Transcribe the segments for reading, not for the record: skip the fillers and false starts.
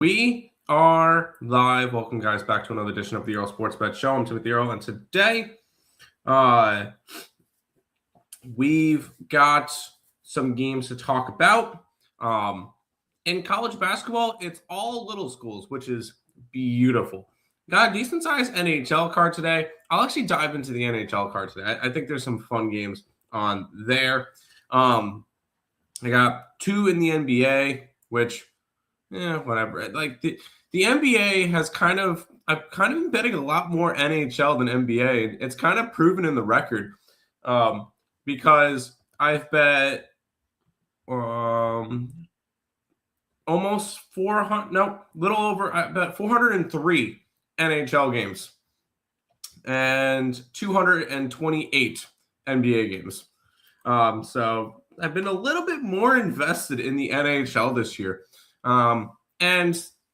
We are live. Welcome, guys, back to another edition of the Earle Sports Bet Show. I'm Timothy Earle, and today we've got some games to talk about. In college basketball, it's all little schools, which is beautiful. Got a decent-sized NHL card today. I'll actually dive into the NHL card today. I think there's some fun games on there. I got two in the NBA, which whatever. Like the NBA has I've kind of been betting a lot more NHL than NBA. It's kind of proven in the record because I've bet almost 400, little over, I bet 403 NHL games and 228 NBA games. So I've been a little bit more invested in the NHL this year. And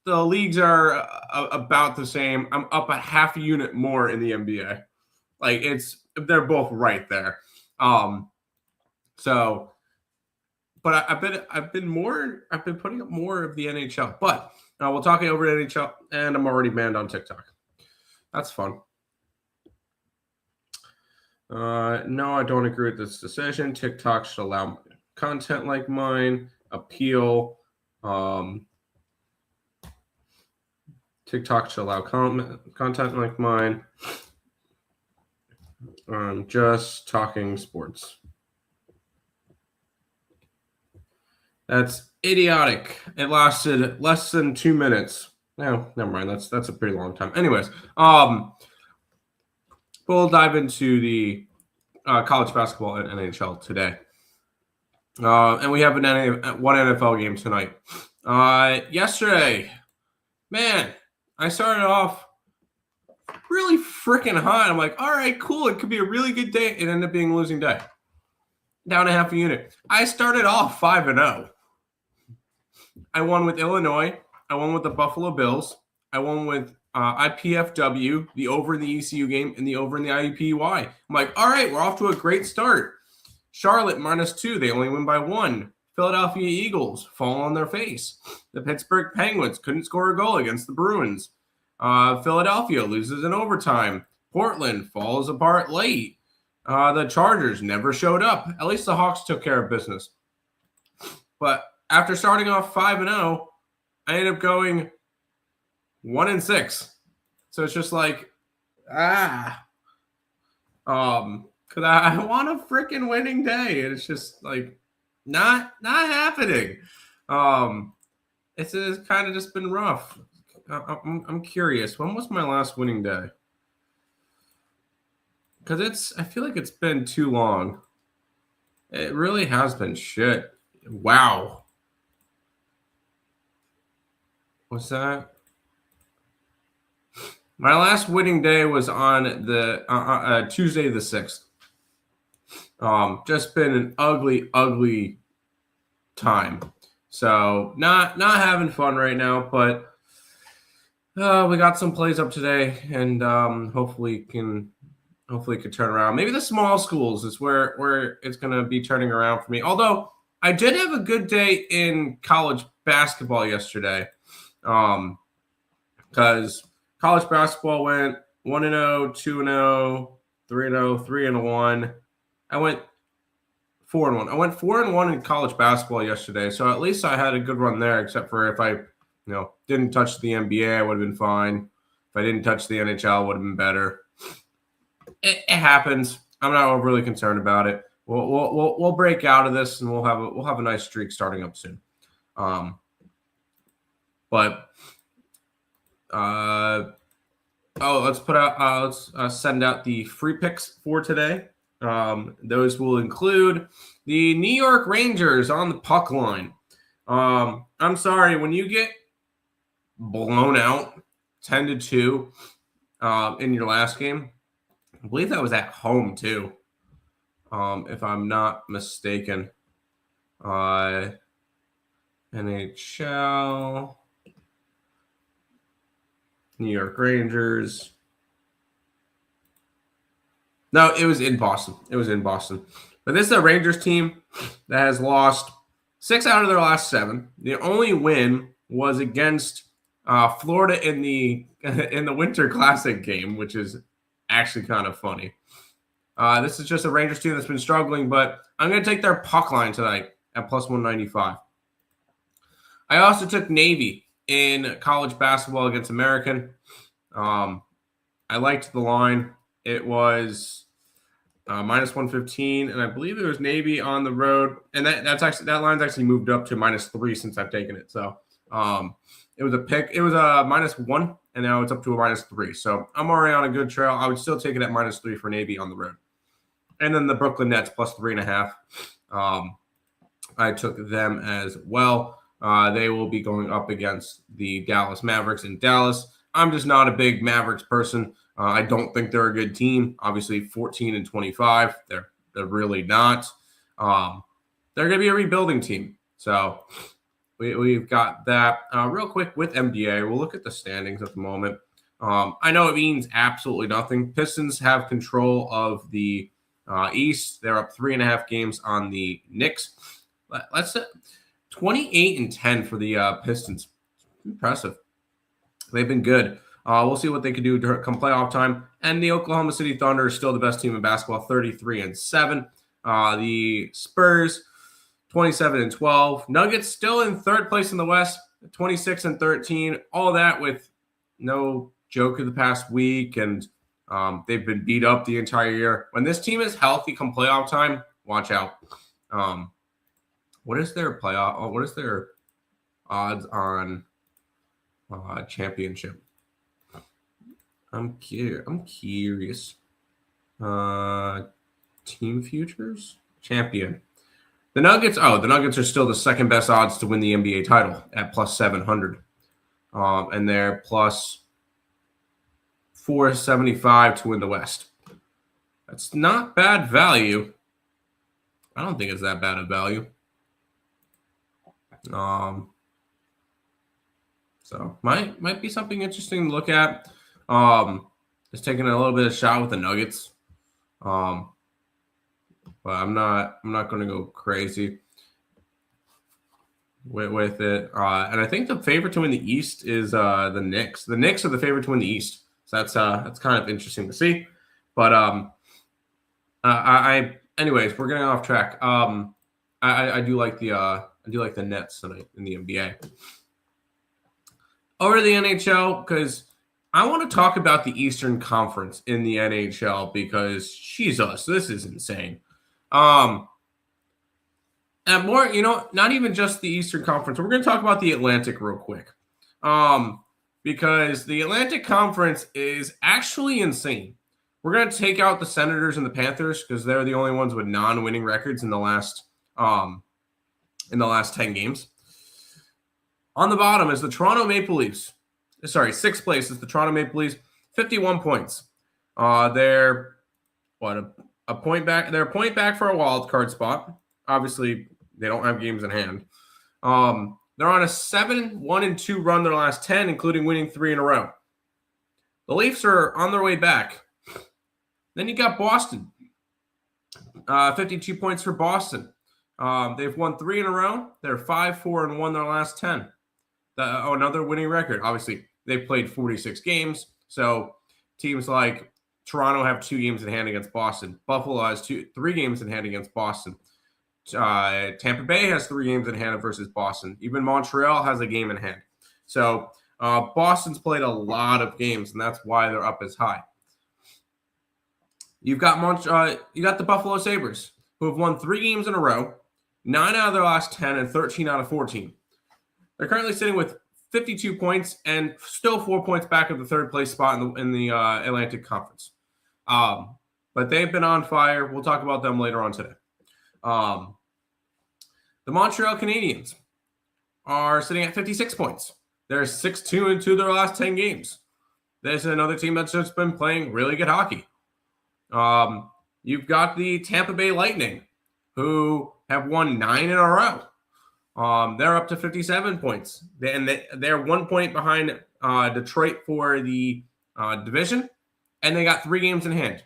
the leagues are about the same. I'm up a half a unit more in the NBA. Like they're both right there. But I've been putting up more of the NHL. But we'll talk over NHL, and I'm already banned on TikTok. That's fun. No, I don't agree with this decision. TikTok should allow content like mine. Appeal. TikTok should allow content like mine. I'm just talking sports. That's idiotic. It lasted less than 2 minutes. No, never mind. That's a pretty long time. Anyways, we'll dive into the college basketball and NHL today. And we have one NFL game tonight. Yesterday, man, I started off really freaking hot. I'm like, all right, cool. It could be a really good day. It ended up being a losing day. Down a half a unit. I started off 5-0. I won with Illinois. I won with the Buffalo Bills. I won with IPFW, the over in the ECU game, and the over in the IUPUI. I'm like, all right, we're off to a great start. Charlotte -2. They only win by 1. Philadelphia Eagles fall on their face. The Pittsburgh Penguins couldn't score a goal against the Bruins. Philadelphia loses in overtime. Portland falls apart late. The Chargers never showed up. At least the Hawks took care of business. But after starting off 5-0, I ended up going 1-6. So it's just like, because I want a freaking winning day, and it's just like not happening. It's kind of just been rough. I'm curious. When was my last winning day? Because I feel like it's been too long. It really has been shit. Wow. What's that? My last winning day was on the Tuesday the 6th. Just been an ugly time. So not having fun right now, but we got some plays up today, and hopefully it could turn around. Maybe the small schools is where it's going to be turning around for me. Although I did have a good day in college basketball yesterday, because college basketball went 1-0, 2-0, 3-0, 3-1. I went 4-1. I went 4-1 in college basketball yesterday, so at least I had a good run there. Except for if I, didn't touch the NBA, I would have been fine. If I didn't touch the NHL, it would have been better. It happens. I'm not overly concerned about it. We'll break out of this, and we'll have a nice streak starting up soon. Let's send out the free picks for today. Those will include the New York Rangers on the puck line. I'm sorry, when you get blown out 10-2 in your last game, I believe that was at home too, if I'm not mistaken. NHL, New York Rangers. No, it was in Boston. But this is a Rangers team that has lost 6 out of their last 7. The only win was against Florida in the Winter Classic game, which is actually kind of funny. This is just a Rangers team that's been struggling, but I'm going to take their puck line tonight at plus 195. I also took Navy in college basketball against American. I liked the line. It was minus 115, and I believe it was Navy on the road, and that line's actually moved up to minus 3 since I've taken it. So it was a pick. It was a minus 1, and now it's up to a minus 3. So I'm already on a good trail. I would still take it at minus 3 for Navy on the road. And then the Brooklyn Nets plus 3.5. I took them as well. They will be going up against the Dallas Mavericks in Dallas. I'm just not a big Mavericks person. I don't think they're a good team. Obviously, 14-25. They're really not. They're going to be a rebuilding team. So we've got that. Real quick with NBA, we'll look at the standings at the moment. I know it means absolutely nothing. Pistons have control of the East. They're up 3.5 games on the Knicks. Let's 28-10 for the Pistons. Impressive. They've been good. We'll see what they can do come playoff time. And the Oklahoma City Thunder is still the best team in basketball, 33-7. The Spurs, 27-12. Nuggets still in third place in the West, 26-13. All that with no joke of the past week, and they've been beat up the entire year. When this team is healthy come playoff time, watch out. What is their playoff? What is their odds on championship? I'm curious. Team futures champion. The Nuggets are still the second best odds to win the NBA title at plus 700. And they're plus 475 to win the West. That's not bad value. I don't think it's that bad of value. So might be something interesting to look at. Just taking a little bit of shot with the Nuggets. But I'm not going to go crazy with it. And I think the favorite to win the East is the Knicks. The Knicks are the favorite to win the East. So that's kind of interesting to see. But anyways, we're getting off track. I do like the Nets tonight in the NBA. Over to the NHL, because I want to talk about the Eastern Conference in the NHL, because Jesus, this is insane. And more, not even just the Eastern Conference. We're going to talk about the Atlantic real quick. Because the Atlantic Conference is actually insane. We're going to take out the Senators and the Panthers because they're the only ones with non-winning records in the last 10 games. On the bottom is the Toronto Maple Leafs. Sorry, sixth place is the Toronto Maple Leafs, 51 points. They're a point back. They're a point back for a wild card spot. Obviously, they don't have games in hand. They're on a 7-1-2 run their last 10, including winning 3 in a row. The Leafs are on their way back. Then you got Boston. 52 points for Boston. They've won 3 in a row. They're 5-4-1 their last 10. Another winning record. Obviously, they've played 46 games. So teams like Toronto have 2 games in hand against Boston. Buffalo has 3 games in hand against Boston. Tampa Bay has 3 games in hand versus Boston. Even Montreal has a game in hand. So Boston's played a lot of games, and that's why they're up as high. You got the Buffalo Sabres, who have won 3 games in a row, 9 out of their last 10, and 13 out of 14. They're currently sitting with 52 points and still 4 points back of the third place spot in the Atlantic Conference. But they've been on fire. We'll talk about them later on today. The Montreal Canadiens are sitting at 56 points. They're 6-2-2 their last 10 games. This is another team that's just been playing really good hockey. You've got the Tampa Bay Lightning, who have won 9 in a row. They're up to 57 points. They're 1 point behind Detroit for the division, and they got 3 games in hand.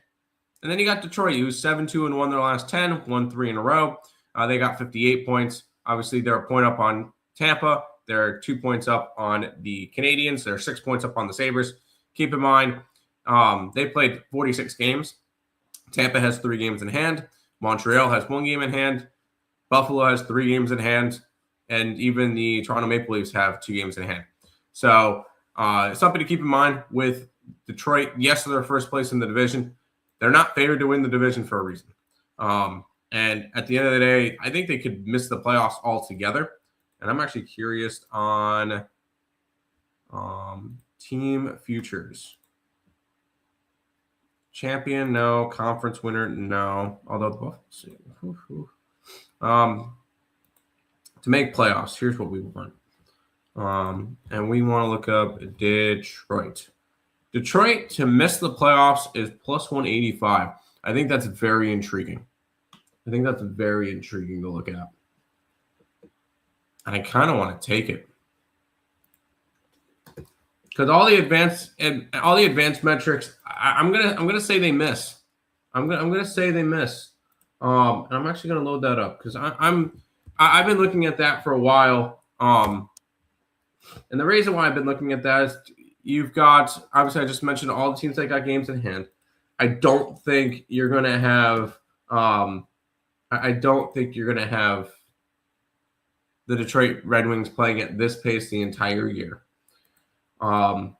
And then you got Detroit, who's 7-2-1 their last 10, won 3 in a row. They got 58 points. Obviously, they're a point up on Tampa. They're 2 points up on the Canadians. They're 6 points up on the Sabres. Keep in mind, they played 46 games. Tampa has 3 games in hand. Montreal has 1 game in hand. Buffalo has 3 games in hand. And even the Toronto Maple Leafs have 2 games in hand. So something to keep in mind with Detroit. Yes, they're first place in the division. They're not favored to win the division for a reason. And at the end of the day, I think they could miss the playoffs altogether. And I'm actually curious on team futures. Champion, no. Conference winner, no. Although, to make playoffs, here's what we want. And we want to look up Detroit. Detroit to miss the playoffs is plus 185. I think that's very intriguing. I think that's very intriguing to look at. And I kind of want to take it. Because all the advanced metrics, I'm gonna say they miss. I'm gonna say they miss. And I'm actually gonna load that up because I've been looking at that for a while. And the reason why I've been looking at that is you've got, obviously I just mentioned all the teams that got games in hand. I don't think you're gonna have the Detroit Red Wings playing at this pace the entire year. And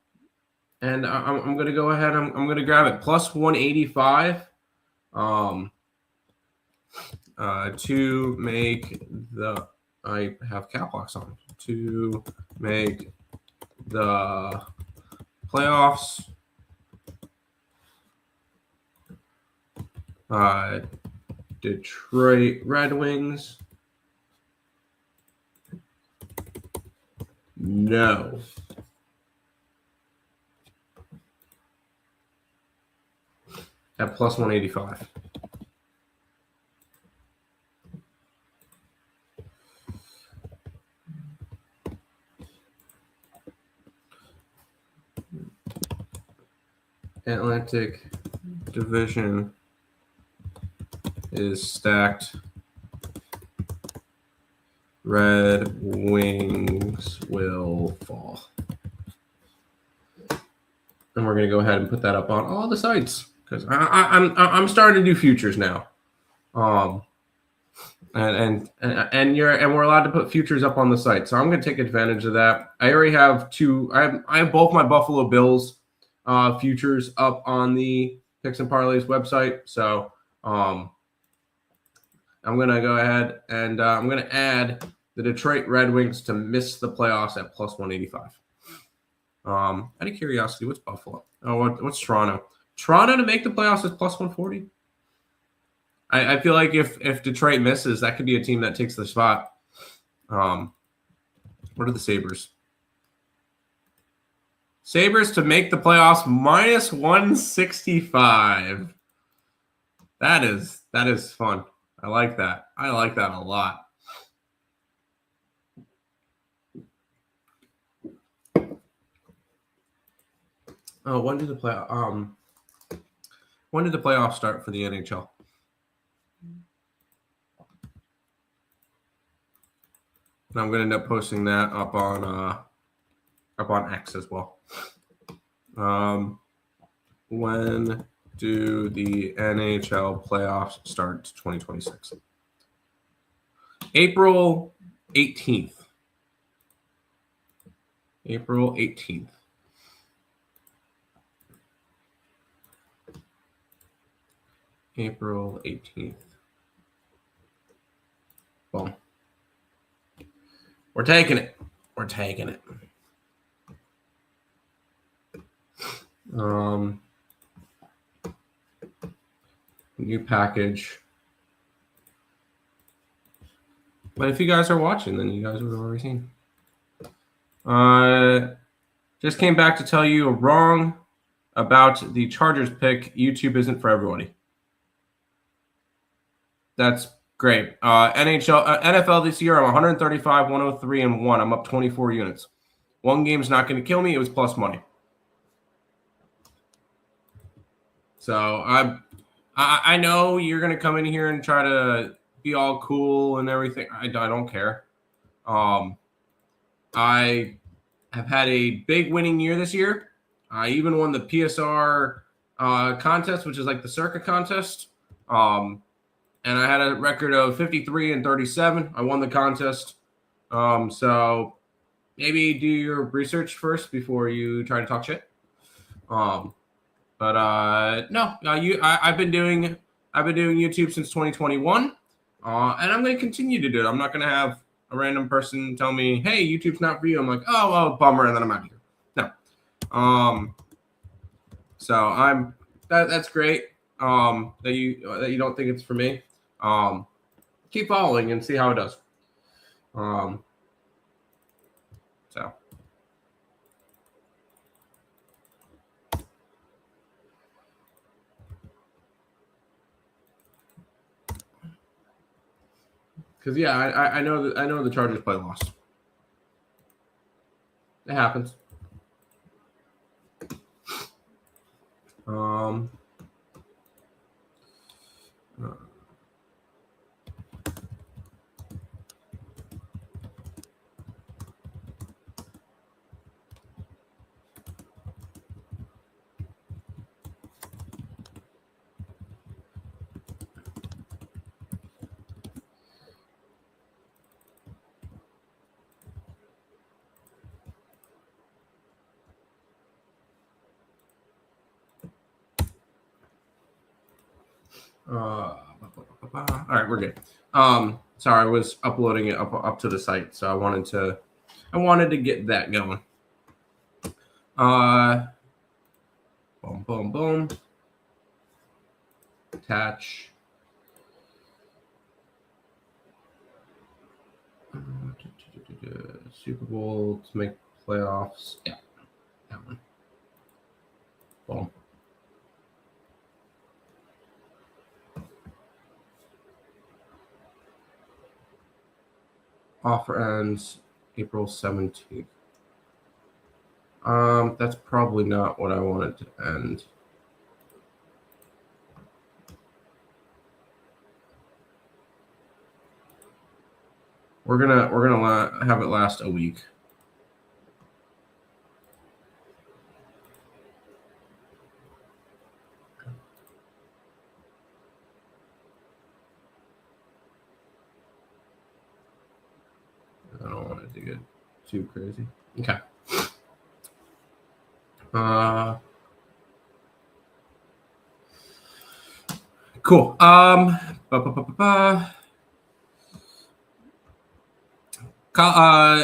I'm going to go ahead. I'm going to grab it plus 185 to make the – I have cap locks on – to make the playoffs. Detroit Red Wings. No. At plus 185. Atlantic Division is stacked. Red Wings will fall. And we're going to go ahead and put that up on all the sites because I'm starting to do futures now. And we're allowed to put futures up on the site. So I'm going to take advantage of that. I already have I have both my Buffalo Bills futures up on the Picks and Parleys website. So I'm going to go ahead and I'm going to add the Detroit Red Wings to miss the playoffs at plus 185. Out of curiosity, what's Buffalo? Oh, what's Toronto? Toronto to make the playoffs is plus 140. I feel like if Detroit misses, that could be a team that takes the spot. What are the Sabres? Sabres to make the playoffs minus 165. That is fun. I like that. I like that a lot. Oh, when did the playoffs start for the NHL? And I'm going to end up posting that up on X as well. When do the NHL playoffs start? 2026. April 18th. April 18th. April 18th. Boom. We're taking it. We're taking it. New package. But if you guys are watching, then you guys would have already seen. Just came back to tell you wrong about the Chargers pick. YouTube isn't for everybody. That's great. NFL this year, I'm 135, 103, and 1. I'm up 24 units. One game's not going to kill me. It was plus money. So I know you're going to come in here and try to be all cool and everything. I don't care. I have had a big winning year this year. I even won the PSR contest, which is like the Circa contest. And I had a record of 53 and 37. I won the contest. So maybe do your research first before you try to talk shit. No, I've been doing YouTube since 2021, and I'm going to continue to do it. I'm not going to have a random person tell me, "Hey, YouTube's not for you." I'm like, "Oh, bummer," and then I'm out of here. No. So that's great. That you don't think it's for me. Keep following and see how it does. So. Because yeah, I know the Chargers play lost. It happens. All right, we're good. Sorry, I was uploading it up to the site, so I wanted to get that going. Boom, boom, boom. Attach. Super Bowl to make playoffs. Yeah, that one. Boom. Offer ends April 17th. That's probably not what I wanted to end. We're gonna have it last a week. I don't want it to get too crazy. Okay. Cool. I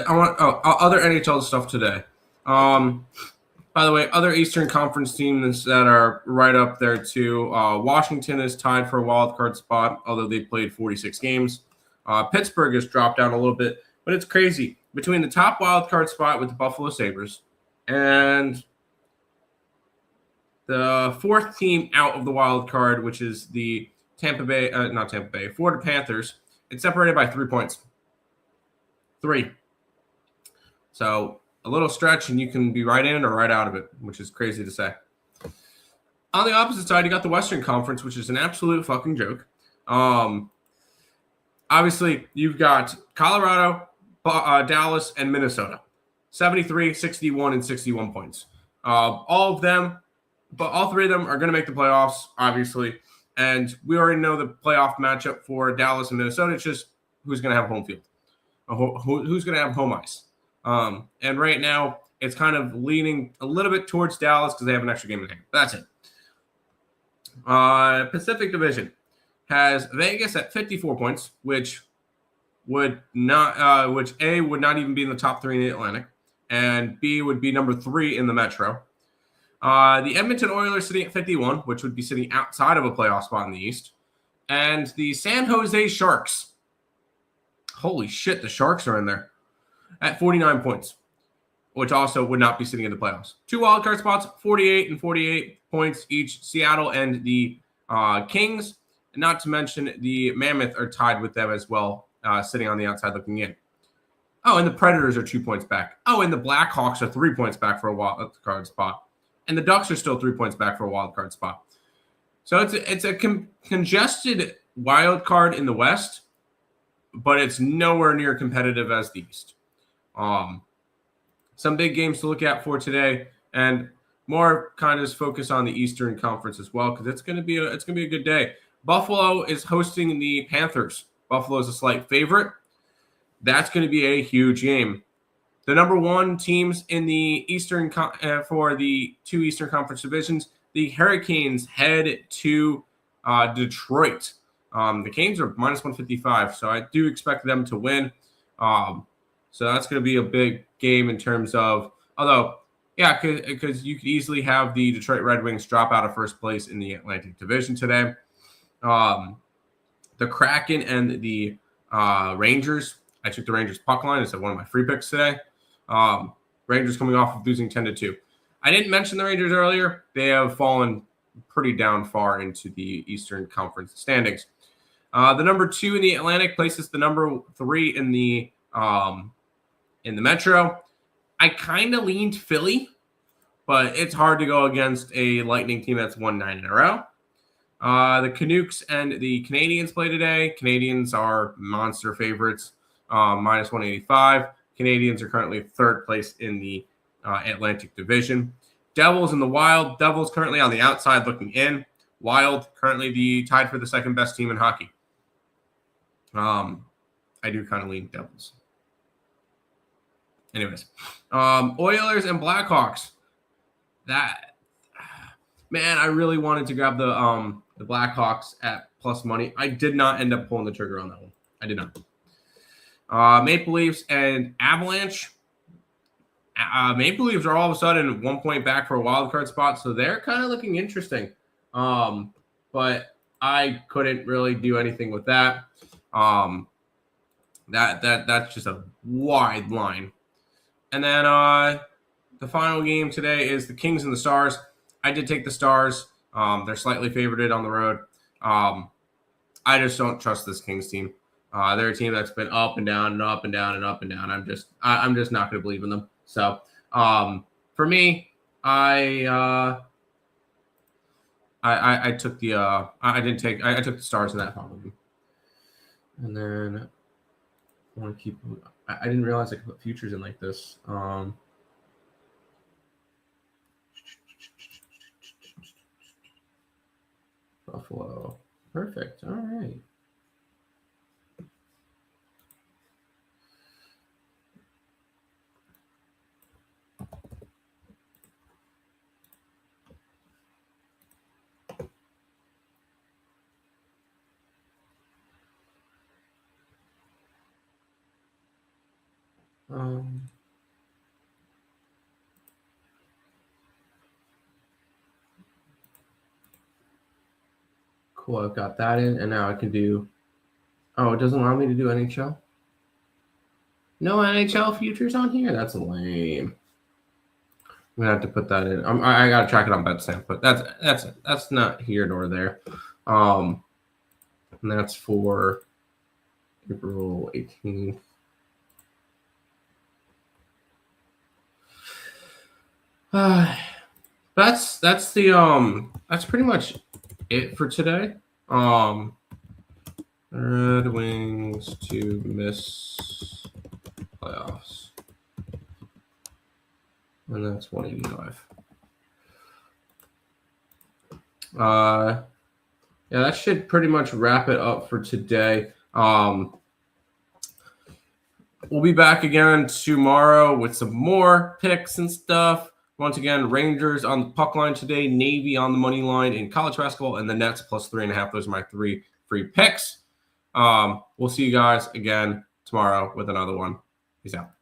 want other NHL stuff today. By the way, other Eastern Conference teams that are right up there too. Washington is tied for a wild card spot, although they played 46 games. Pittsburgh has dropped down a little bit, but it's crazy. Between the top wild card spot with the Buffalo Sabres and the fourth team out of the wild card, which is the Florida Panthers, it's separated by 3 points. 3. So a little stretch and you can be right in or right out of it, which is crazy to say. On the opposite side, you got the Western Conference, which is an absolute fucking joke. Obviously, you've got Colorado, Dallas, and Minnesota. 73, 61, and 61 points. All of them, but all 3 of them are going to make the playoffs, obviously. And we already know the playoff matchup for Dallas and Minnesota. It's just who's going to have home field. Who's going to have home ice. And right now, it's kind of leaning a little bit towards Dallas because they have an extra game in hand. That's it. Pacific Division has Vegas at 54 points, which would not, which A would not even be in the top 3 in the Atlantic, and B would be number 3 in the Metro. The Edmonton Oilers sitting at 51, which would be sitting outside of a playoff spot in the East, and the San Jose Sharks. Holy shit, the Sharks are in there at 49 points, which also would not be sitting in the playoffs. 2 wildcard spots, 48 and 48 points each. Seattle and the Kings, and not to mention the Mammoth are tied with them as well, sitting on the outside looking in. Oh, and the Predators are 2 points back. Oh, and the Blackhawks are 3 points back for a wildcard spot. And the Ducks are still 3 points back for a wildcard spot. So it's a congested wildcard in the West, but it's nowhere near competitive as the East. some big games to look at for today, and more kind of focus on the Eastern Conference as well, because it's gonna be a good day. Buffalo is hosting the Panthers. Buffalo is a slight favorite. That's going to be a huge game. The number one teams in the Eastern for the two Eastern Conference divisions, the Hurricanes head to Detroit. The Canes are minus 155, so I do expect them to win. So that's going to be a big game in terms of, although, yeah, because you could easily have the Detroit Red Wings drop out of first place in the Atlantic Division today. The Kraken and the Rangers. I took the Rangers puck line as one of my free picks today. Rangers coming off of losing 10-2. I didn't mention the Rangers earlier. They have fallen pretty down far into the Eastern Conference standings. The number 2 in the Atlantic places the number 3 in the Metro. I kind of leaned Philly, but it's hard to go against a Lightning team that's won 9 in a row. The Canucks and the Canadiens play today. Canadiens are monster favorites, minus 185. Canadiens are currently third place in the Atlantic Division. Devils and the Wild. Devils currently on the outside looking in. Wild currently tied for the second best team in hockey. I do kind of lean Devils. Anyways, Oilers and Blackhawks. Man, I really wanted to grab the Blackhawks at plus money. I did not end up pulling the trigger on that one. I did not. Maple Leafs and Avalanche. Maple Leafs are all of a sudden 1 point back for a wild card spot, so they're kind of looking interesting. But I couldn't really do anything with that. That's just a wide line. And then the final game today is the Kings and the Stars. I did take the Stars. They're slightly favorited on the road. I just don't trust this Kings team. They're a team that's been up and down and up and down and up and down. I'm just not going to believe in them. So for me, I took the I took the Stars in that final game. And then I want to keep. I didn't realize I could put futures in like this. Buffalo. Perfect. All right. Cool, I've got that in, and now I can do. Oh, it doesn't allow me to do NHL? No NHL futures on here? That's lame. I'm gonna have to put that in. I gotta track it on Betstamp, but that's not here nor there. And that's for April 18th. That's pretty much it for today. Red Wings to miss playoffs. And that's 185. Yeah, that should pretty much wrap it up for today. We'll be back again tomorrow with some more picks and stuff. Once again, Rangers on the puck line today, Navy on the money line in college basketball, and the Nets plus 3.5. Those are my 3 free picks. We'll see you guys again tomorrow with another one. Peace out.